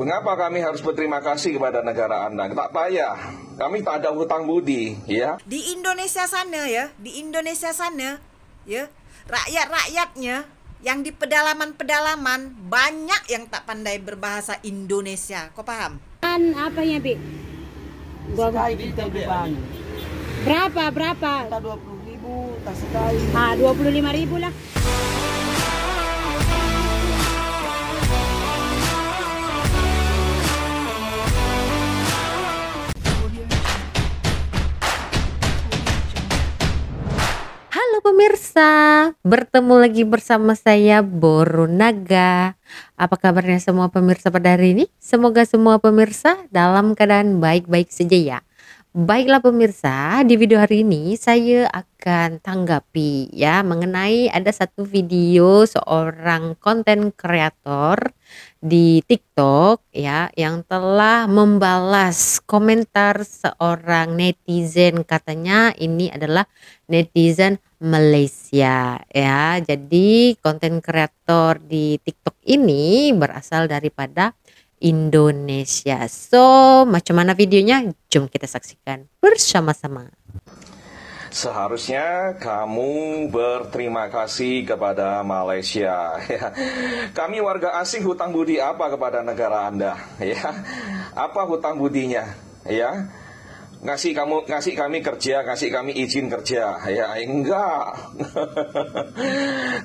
Mengapa kami harus berterima kasih kepada negara Anda? Tak payah, kami tak ada hutang budi, ya. Di Indonesia sana ya, ya, rakyat-rakyatnya yang di pedalaman-pedalaman banyak yang tak pandai berbahasa Indonesia. Kau paham? Kan apanya, Bi? Sekali kita beban. Berapa? Kita 20.000, tak sekali. 25.000 lah. Halo pemirsa, bertemu lagi bersama saya Borunaga. Apa kabarnya semua pemirsa pada hari ini? Semoga semua pemirsa dalam keadaan baik-baik saja ya. Baiklah pemirsa, di video hari ini saya akan tanggapi ya mengenai ada satu video seorang konten kreator di TikTok ya yang telah membalas komentar seorang netizen, katanya ini adalah netizen Malaysia ya. Jadi konten kreator di TikTok ini berasal daripada Indonesia. So, macam mana videonya? Jom kita saksikan bersama-sama. Seharusnya kamu berterima kasih kepada Malaysia. Ya. Kami warga asing hutang budi apa kepada negara Anda? Ya, apa hutang budinya? Ya, ngasih kami kerja, ngasih kami izin kerja. Ya, enggak.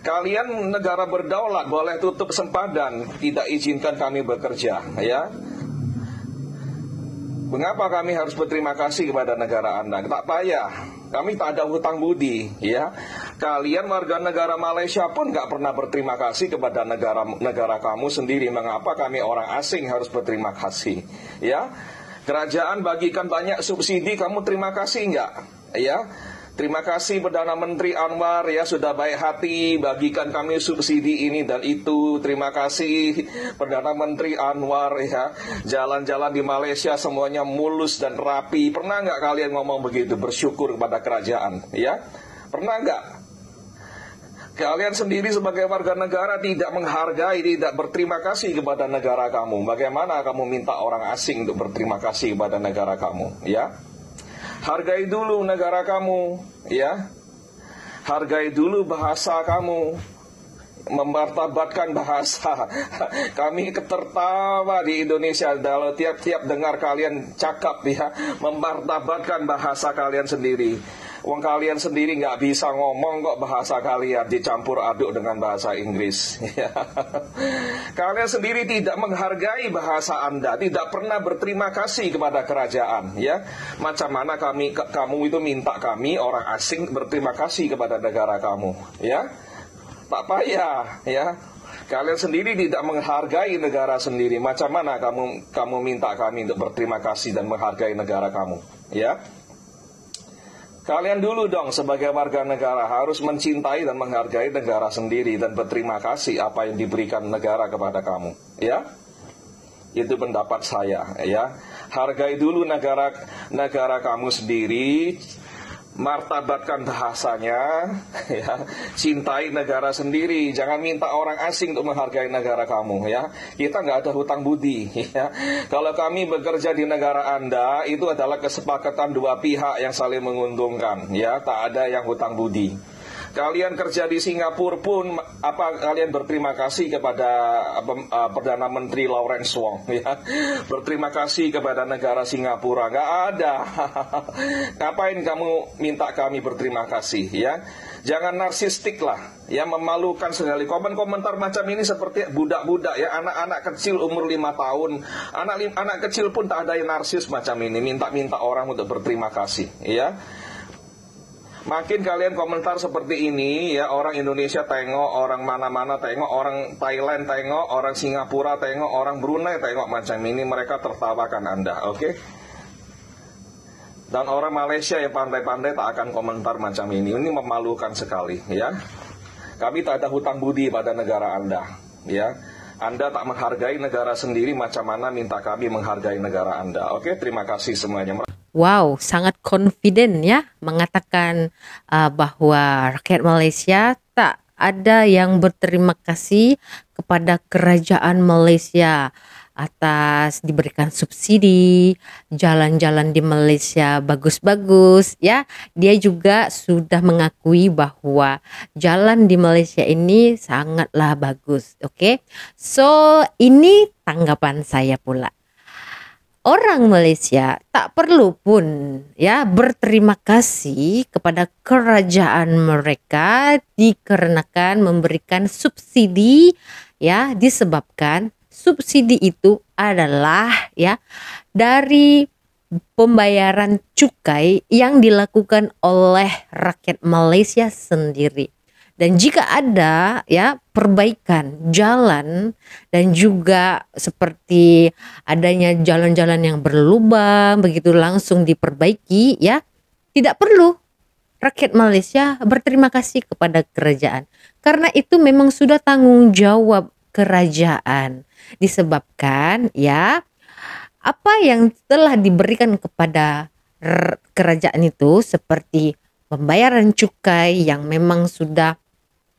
Kalian negara berdaulat, boleh tutup sempadan, tidak izinkan kami bekerja. Ya. Mengapa kami harus berterima kasih kepada negara Anda? Tak payah, kami tak ada hutang budi, ya. Kalian warga negara Malaysia pun nggak pernah berterima kasih kepada negara kamu sendiri. Mengapa kami orang asing harus berterima kasih, ya? Kerajaan bagikan banyak subsidi, kamu terima kasih nggak, ya? Terima kasih Perdana Menteri Anwar ya sudah baik hati bagikan kami subsidi ini dan itu. Terima kasih Perdana Menteri Anwar ya. Jalan-jalan di Malaysia semuanya mulus dan rapi. Pernah nggak kalian ngomong begitu, bersyukur kepada kerajaan ya? Pernah nggak? Kalian sendiri sebagai warga negara tidak menghargai, tidak berterima kasih kepada negara kamu. Bagaimana kamu minta orang asing untuk berterima kasih kepada negara kamu ya? Hargai dulu negara kamu, ya. Hargai dulu bahasa kamu. Memartabatkan bahasa. Kami tertawa di Indonesia kalau tiap-tiap dengar kalian cakap ya, memartabatkan bahasa kalian sendiri. Wong kalian sendiri nggak bisa ngomong kok bahasa kalian dicampur aduk dengan bahasa Inggris. Kalian sendiri tidak menghargai bahasa Anda, tidak pernah berterima kasih kepada kerajaan. Ya, macam mana kamu itu minta kami orang asing berterima kasih kepada negara kamu? Ya, tak payah. Ya, kalian sendiri tidak menghargai negara sendiri. Macam mana kamu minta kami untuk berterima kasih dan menghargai negara kamu? Ya. Kalian dulu dong sebagai warga negara harus mencintai dan menghargai negara sendiri dan berterima kasih apa yang diberikan negara kepada kamu, ya. Itu pendapat saya, ya. Hargai dulu negara kamu sendiri, martabatkan bahasanya, ya. Cintai negara sendiri, jangan minta orang asing untuk menghargai negara kamu, ya. Kita nggak ada hutang budi, ya. Kalau kami bekerja di negara Anda, itu adalah kesepakatan dua pihak yang saling menguntungkan, ya. Tak ada yang hutang budi. Kalian kerja di Singapura pun, kalian berterima kasih kepada Perdana Menteri Lawrence Wong, ya? Berterima kasih kepada negara Singapura? Nggak ada. Ngapain kamu minta kami berterima kasih, ya? Jangan narsistik lah, ya, memalukan sekali. Komentar macam ini seperti budak-budak, ya, anak-anak kecil umur 5 tahun, anak kecil pun tak ada yang narsis macam ini, minta-minta orang untuk berterima kasih, ya. Makin kalian komentar seperti ini ya, orang Indonesia tengok, orang mana-mana tengok, orang Thailand tengok, orang Singapura tengok, orang Brunei tengok macam ini, mereka tertawakan Anda, oke? Dan orang Malaysia yang pandai-pandai tak akan komentar macam ini memalukan sekali ya. Kami tak ada hutang budi pada negara Anda ya. Anda tak menghargai negara sendiri, macam mana minta kami menghargai negara Anda? Oke, terima kasih semuanya. Wow, sangat confident ya mengatakan bahwa rakyat Malaysia tak ada yang berterima kasih kepada kerajaan Malaysia. atas diberikan subsidi, jalan-jalan di Malaysia bagus-bagus ya. Dia juga sudah mengakui bahwa jalan di Malaysia ini sangatlah bagus. Oke. So, ini tanggapan saya pula. Orang Malaysia tak perlu pun ya berterima kasih kepada kerajaan mereka dikarenakan memberikan subsidi ya, disebabkan subsidi itu adalah ya dari pembayaran cukai yang dilakukan oleh rakyat Malaysia sendiri. Dan jika ada ya perbaikan jalan dan juga seperti adanya jalan-jalan yang berlubang begitu langsung diperbaiki ya, tidak perlu rakyat Malaysia berterima kasih kepada kerajaan. Karena itu memang sudah tanggung jawab kerajaan. Disebabkan ya apa yang telah diberikan kepada kerajaan itu seperti pembayaran cukai yang memang sudah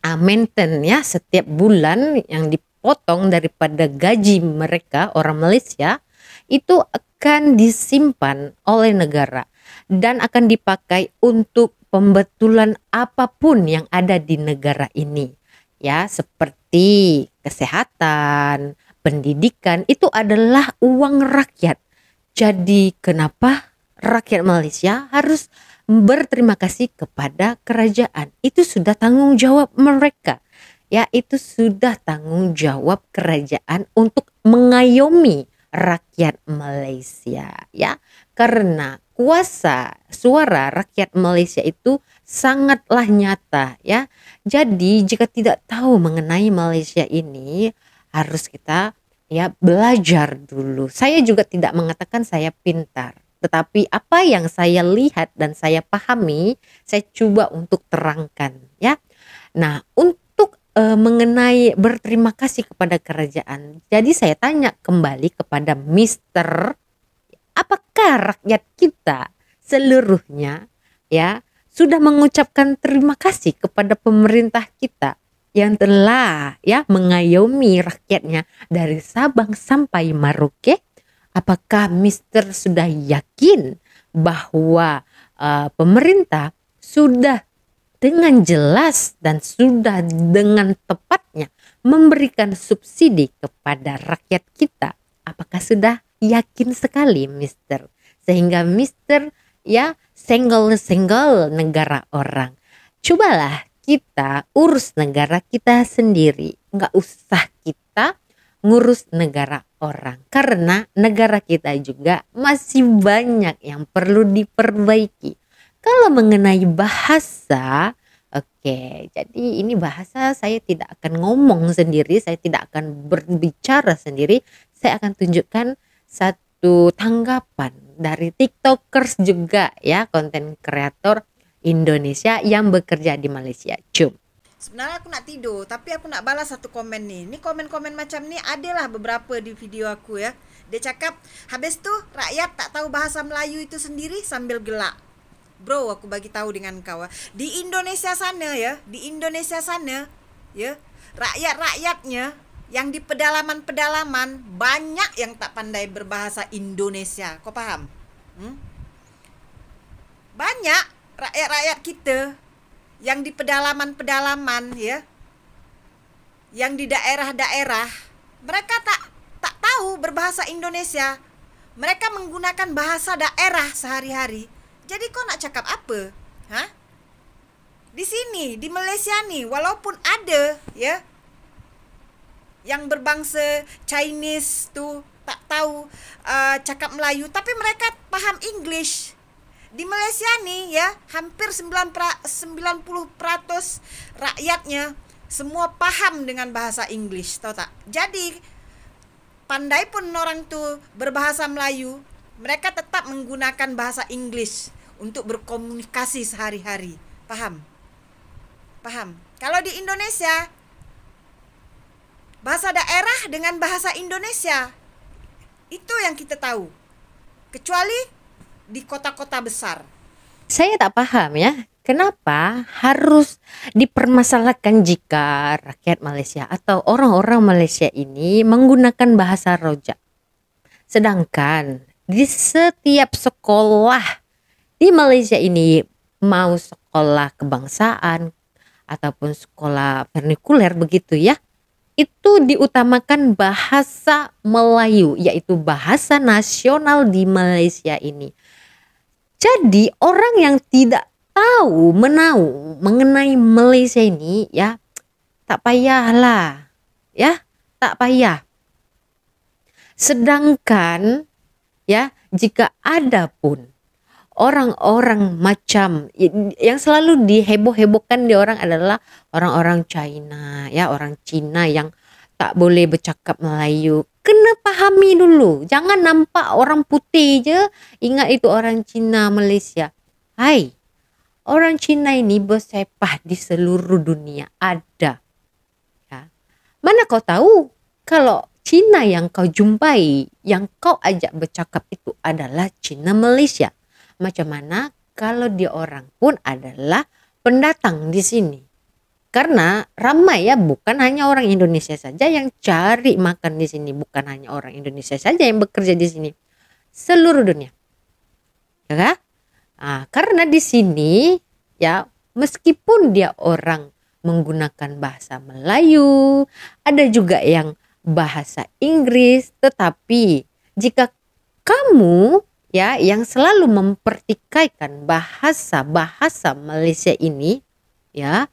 maintain ya setiap bulan yang dipotong daripada gaji mereka orang Malaysia itu akan disimpan oleh negara dan akan dipakai untuk pembetulan apapun yang ada di negara ini ya, seperti kesehatan, pendidikan, itu adalah uang rakyat. Jadi kenapa rakyat Malaysia harus berterima kasih kepada kerajaan? Itu sudah tanggung jawab mereka. Ya, itu sudah tanggung jawab kerajaan untuk mengayomi rakyat Malaysia ya. Karena kuasa suara rakyat Malaysia itu sangatlah nyata ya. Jadi jika tidak tahu mengenai Malaysia ini harus kita ya belajar dulu. Saya juga tidak mengatakan saya pintar. Tetapi apa yang saya lihat dan saya pahami, saya coba untuk terangkan ya. Nah, untuk mengenai berterima kasih kepada kerajaan. Jadi saya tanya kembali kepada Mister, apakah rakyat kita seluruhnya ya sudah mengucapkan terima kasih kepada pemerintah kita yang telah ya mengayomi rakyatnya dari Sabang sampai Merauke? Apakah Mister sudah yakin bahwa pemerintah sudah dengan jelas dan sudah dengan tepatnya memberikan subsidi kepada rakyat kita? Apakah sudah yakin sekali Mister? Sehingga Mister ya senggol-senggol negara orang. Cobalah kita urus negara kita sendiri. Nggak usah kita ngurus negara orang, karena negara kita juga masih banyak yang perlu diperbaiki. Kalau mengenai bahasa, oke, jadi ini bahasa saya tidak akan ngomong sendiri, saya tidak akan berbicara sendiri, saya akan tunjukkan satu tanggapan dari TikTokers juga ya, konten kreator Indonesia yang bekerja di Malaysia. Cum. Sebenarnya aku nak tidur, tapi aku nak balas satu komen nih. Ini komen-komen macam ni adalah beberapa di video aku ya. Dia cakap, habis tu rakyat tak tahu bahasa Melayu itu sendiri sambil gelak. Bro, aku bagi tahu dengan kau. Di Indonesia sana ya, di Indonesia sana ya, rakyat-rakyatnya yang di pedalaman-pedalaman banyak yang tak pandai berbahasa Indonesia. Kau faham? Banyak rakyat-rakyat kita yang di pedalaman-pedalaman ya, yang di daerah-daerah, mereka tak tahu berbahasa Indonesia. Mereka menggunakan bahasa daerah sehari-hari. Jadi kau nak cakap apa? Hah? Di sini, di Malaysia nih, walaupun ada ya yang berbangsa Chinese tu tak tahu cakap Melayu, tapi mereka paham English. Di Malaysia nih ya, hampir 90% rakyatnya semua paham dengan bahasa English, tahu tak? Jadi pandai pun orang tu berbahasa Melayu, mereka tetap menggunakan bahasa English untuk berkomunikasi sehari-hari. Paham? Paham? Kalau di Indonesia, bahasa daerah dengan bahasa Indonesia itu yang kita tahu. Kecuali di kota-kota besar. Saya tak paham ya, kenapa harus dipermasalahkan jika rakyat Malaysia atau orang-orang Malaysia ini menggunakan bahasa rojak. Sedangkan di setiap sekolah di Malaysia ini, mau sekolah kebangsaan ataupun sekolah vernikuler begitu ya, itu diutamakan bahasa Melayu, yaitu bahasa nasional di Malaysia ini. Jadi orang yang tidak tahu menau mengenai Malaysia ini ya, tak payahlah ya, tak payah. Sedangkan ya, jika ada pun orang-orang macam yang selalu diheboh-hebohkan di orang adalah orang-orang China ya, orang Cina yang tak boleh bercakap Melayu. Kena pahami dulu, jangan nampak orang putih je ingat itu orang Cina Malaysia. Hai, orang Cina ini bersepah di seluruh dunia ada ya. Mana kau tahu kalau Cina yang kau jumpai, yang kau ajak bercakap itu adalah Cina Malaysia. Macam mana kalau dia orang pun adalah pendatang di sini. Karena ramai ya, bukan hanya orang Indonesia saja yang cari makan di sini, bukan hanya orang Indonesia saja yang bekerja di sini, seluruh dunia. Ya kan? Nah, karena di sini ya, meskipun dia orang menggunakan bahasa Melayu, ada juga yang bahasa Inggris, tetapi jika kamu ya yang selalu mempertikaikan bahasa Malaysia ini ya,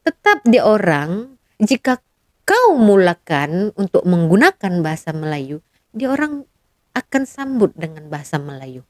tetap di orang, jika kau mulakan untuk menggunakan bahasa Melayu, di orang akan sambut dengan bahasa Melayu.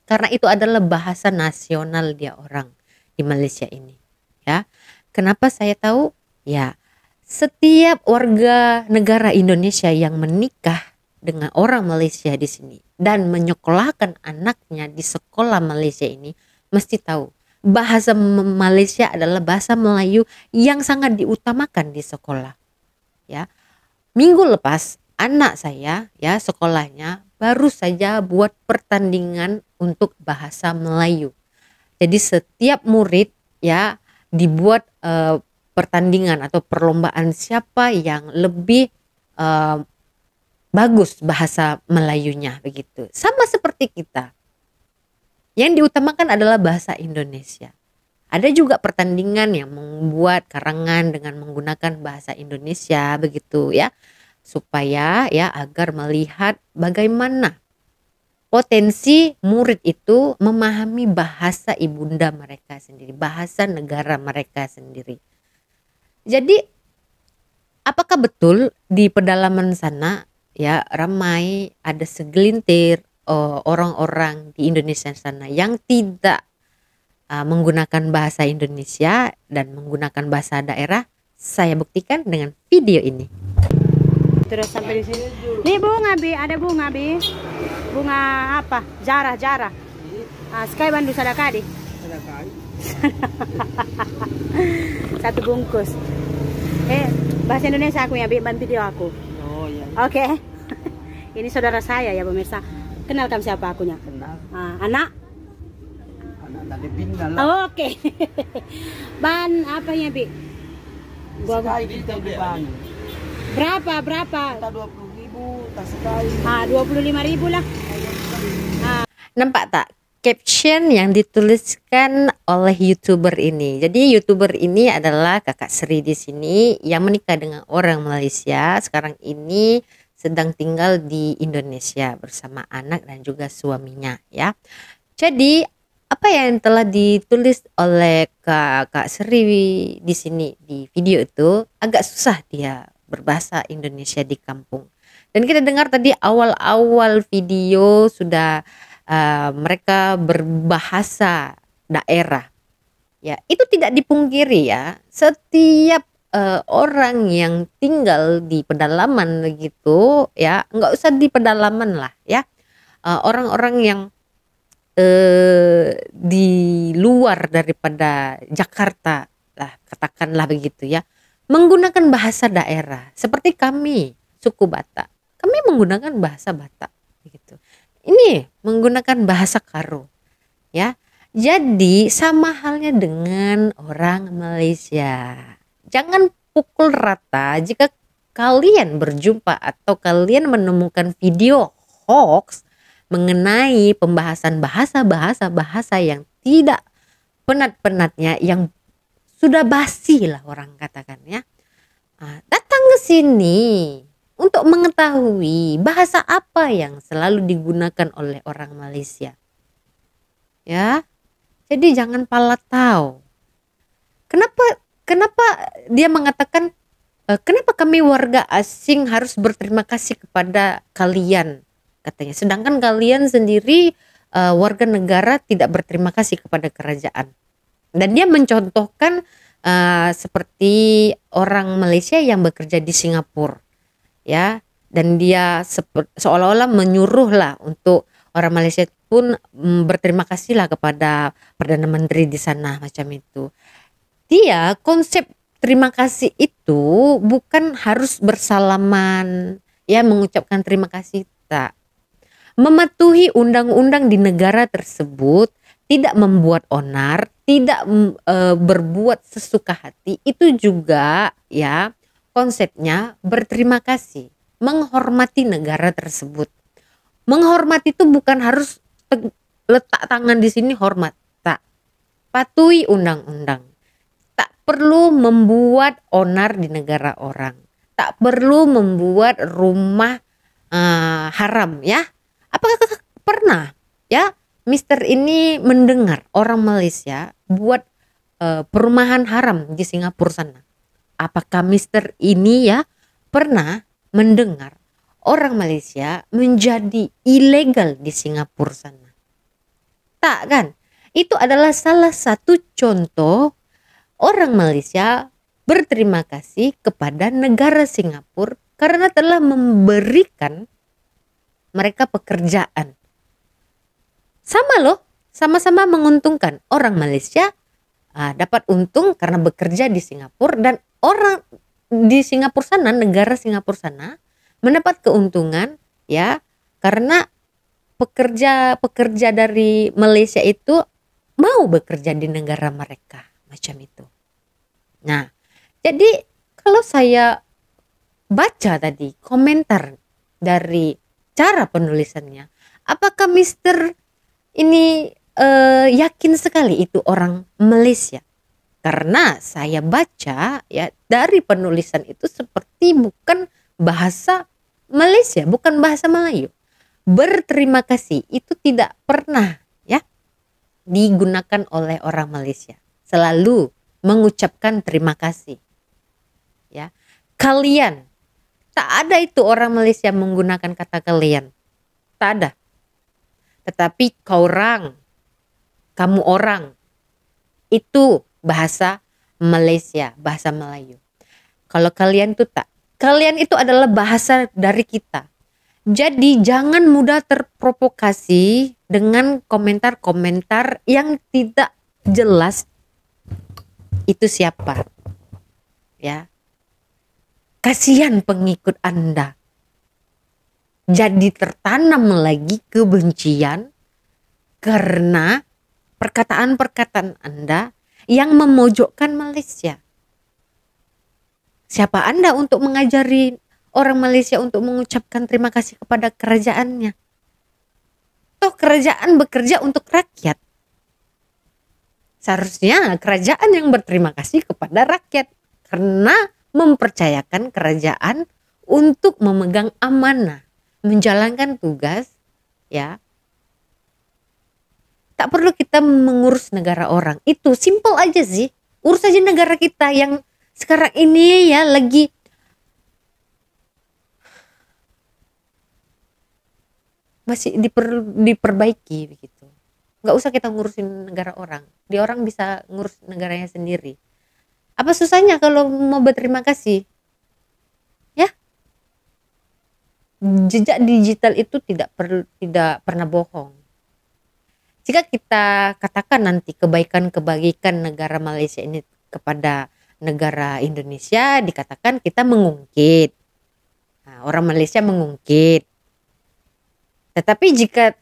Karena itu adalah bahasa nasional dia orang di Malaysia ini ya. Kenapa saya tahu? Ya, setiap warga negara Indonesia yang menikah dengan orang Malaysia di sini dan menyekolahkan anaknya di sekolah Malaysia ini mesti tahu bahasa Malaysia adalah bahasa Melayu yang sangat diutamakan di sekolah. Ya, minggu lepas anak saya ya sekolahnya baru saja buat pertandingan untuk bahasa Melayu. Jadi setiap murid ya dibuat pertandingan atau perlombaan siapa yang lebih bagus bahasa Melayunya begitu. Sama seperti kita. Yang diutamakan adalah bahasa Indonesia. Ada juga pertandingan yang membuat karangan dengan menggunakan bahasa Indonesia begitu ya. Supaya ya agar melihat bagaimana potensi murid itu memahami bahasa ibunda mereka sendiri, bahasa negara mereka sendiri. Jadi apakah betul di pedalaman sana ya ramai ada segelintir orang-orang di Indonesia sana yang tidak menggunakan bahasa Indonesia dan menggunakan bahasa daerah? Saya buktikan dengan video ini. Terus sampai di sini. Nih bunga Bi, ada bunga Bi. Bunga apa? Jarah. Sekali bandu sadakah di? Satu bungkus. Bahasa Indonesia aku ya Bi, ban video aku. Oh iya. Oke. Ini saudara saya ya pemirsa. Kenal kamu siapa akunya? Kenal. Anak? Anak tadi bintang lah. Oke. Ban apa ya Bi? Sekali kita di ban. Berapa? Kita 20.000, tak sekali. 25.000 lah. Nampak tak caption yang dituliskan oleh YouTuber ini? Jadi YouTuber ini adalah kakak Sri di sini yang menikah dengan orang Malaysia. Sekarang ini sedang tinggal di Indonesia bersama anak dan juga suaminya ya. Jadi apa yang telah ditulis oleh Kak Sri di sini di video itu agak susah dia berbahasa Indonesia di kampung. Dan kita dengar tadi awal-awal video sudah mereka berbahasa daerah. Ya, itu tidak dipungkiri ya. Setiap orang yang tinggal di pedalaman gitu ya, nggak usah di pedalaman lah ya. Orang-orang yang di luar daripada Jakarta lah, katakanlah begitu ya, menggunakan bahasa daerah seperti kami suku Batak. Kami menggunakan bahasa Batak begitu. Ini menggunakan bahasa Karo ya. Jadi sama halnya dengan orang Malaysia. Jangan pukul rata jika kalian berjumpa atau kalian menemukan video hoax mengenai pembahasan bahasa yang tidak penat-penatnya, yang sudah basi lah orang katakan ya. Datang ke sini untuk mengetahui bahasa apa yang selalu digunakan oleh orang Malaysia. Ya. Jadi jangan pala tahu. Kenapa dia mengatakan kenapa kami warga asing harus berterima kasih kepada kalian, katanya. Sedangkan kalian sendiri warga negara tidak berterima kasih kepada kerajaan. Dan dia mencontohkan seperti orang Malaysia yang bekerja di Singapura, ya. Dan dia seolah-olah menyuruh lah untuk orang Malaysia pun berterima kasihlah kepada Perdana Menteri di sana, macam itu. Dia konsep terima kasih itu bukan harus bersalaman, ya, mengucapkan terima kasih, tak. Mematuhi undang-undang di negara tersebut, tidak membuat onar, tidak berbuat sesuka hati, itu juga ya konsepnya berterima kasih, menghormati negara tersebut. Menghormati itu bukan harus letak tangan di sini hormat, tak. Patuhi undang-undang. Tak perlu membuat onar di negara orang. Tak perlu membuat rumah haram, ya. Apakah pernah ya Mister ini mendengar orang Malaysia buat perumahan haram di Singapura sana? Apakah Mister ini ya pernah mendengar orang Malaysia menjadi ilegal di Singapura sana? Tak kan? Itu adalah salah satu contoh orang Malaysia berterima kasih kepada negara Singapura karena telah memberikan mereka pekerjaan. Sama loh, sama-sama menguntungkan. Orang Malaysia dapat untung karena bekerja di Singapura, dan orang di Singapura sana, negara Singapura sana mendapat keuntungan ya karena pekerja dari Malaysia itu mau bekerja di negara mereka, macam itu. Nah, jadi kalau saya baca tadi komentar dari cara penulisannya, apakah Mister ini yakin sekali itu orang Malaysia? Karena saya baca ya dari penulisan itu seperti bukan bahasa Malaysia, bukan bahasa Melayu. Berterima kasih itu tidak pernah ya digunakan oleh orang Malaysia. Selalu mengucapkan terima kasih. Ya. Kalian, tak ada itu orang Malaysia menggunakan kata kalian. Tak ada. Tetapi kamu orang, itu bahasa Malaysia, bahasa Melayu. Kalau kalian itu tak. Kalian itu adalah bahasa dari kita. Jadi jangan mudah terprovokasi dengan komentar-komentar yang tidak jelas itu siapa. Ya. Kasihan pengikut Anda. Jadi tertanam lagi kebencian karena perkataan-perkataan Anda yang memojokkan Malaysia. Siapa Anda untuk mengajari orang Malaysia untuk mengucapkan terima kasih kepada kerajaannya? Toh kerajaan bekerja untuk rakyat. Seharusnya kerajaan yang berterima kasih kepada rakyat karena mempercayakan kerajaan untuk memegang amanah, menjalankan tugas, ya. Tak perlu kita mengurus negara orang. Itu simple aja sih. Urus aja negara kita yang sekarang ini ya lagi masih diperbaiki begitu. Nggak usah kita ngurusin negara orang. Dia orang bisa ngurus negaranya sendiri. Apa susahnya kalau mau berterima kasih? Ya. Jejak digital itu tidak pernah bohong. Jika kita katakan nanti kebaikan negara Malaysia ini kepada negara Indonesia, dikatakan kita mengungkit. Nah, orang Malaysia mengungkit. Tetapi jika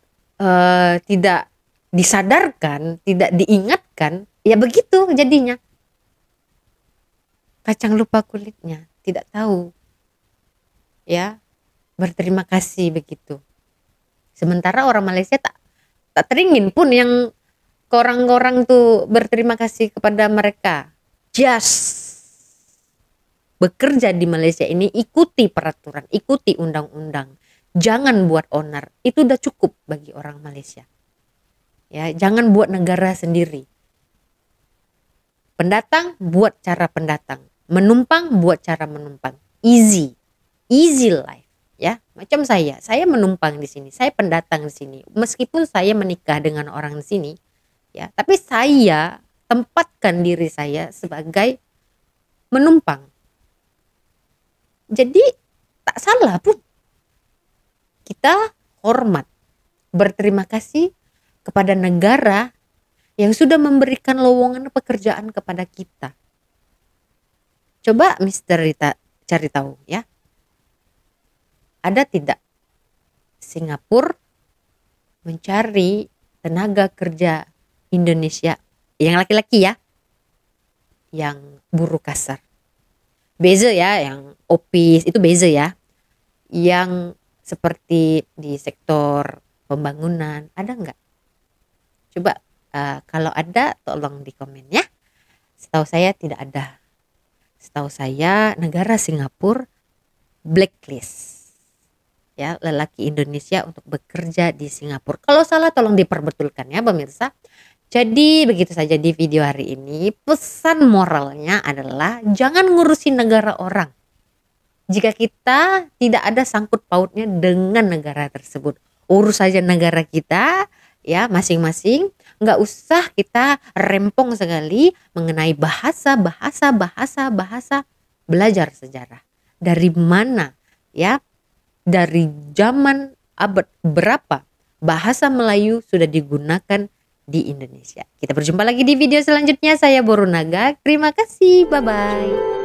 tidak disadarkan, tidak diingatkan, ya begitu jadinya. Kacang lupa kulitnya, tidak tahu. Ya, berterima kasih begitu. Sementara orang Malaysia tak teringin pun yang orang-orang tuh berterima kasih kepada mereka. Just bekerja di Malaysia ini, ikuti peraturan, ikuti undang-undang. Jangan buat onar. Itu udah cukup bagi orang Malaysia. Ya, jangan buat negara sendiri. Pendatang buat cara pendatang, menumpang buat cara menumpang. Easy life. Ya, macam saya menumpang di sini, saya pendatang di sini. Meskipun saya menikah dengan orang di sini, ya, tapi saya tempatkan diri saya sebagai menumpang. Jadi tak salah pun. Kita hormat, berterima kasih kepada negara yang sudah memberikan lowongan pekerjaan kepada kita. Coba Mister Rita cari tahu ya. Ada tidak Singapura mencari tenaga kerja Indonesia yang laki-laki ya, yang buruh kasar. Beza ya, yang office itu beza ya. Yang seperti di sektor pembangunan ada nggak? Coba kalau ada tolong di komen ya. Setahu saya tidak ada. Setahu saya negara Singapura blacklist ya lelaki Indonesia untuk bekerja di Singapura. Kalau salah tolong diperbetulkan ya pemirsa. Jadi begitu saja di video hari ini. Pesan moralnya adalah jangan ngurusin negara orang jika kita tidak ada sangkut pautnya dengan negara tersebut. Urus saja negara kita ya masing-masing. Nggak usah kita rempong sekali mengenai bahasa. Belajar sejarah. Dari mana ya? Dari zaman abad berapa bahasa Melayu sudah digunakan di Indonesia. Kita berjumpa lagi di video selanjutnya. Saya Boru Naga. Terima kasih. Bye-bye.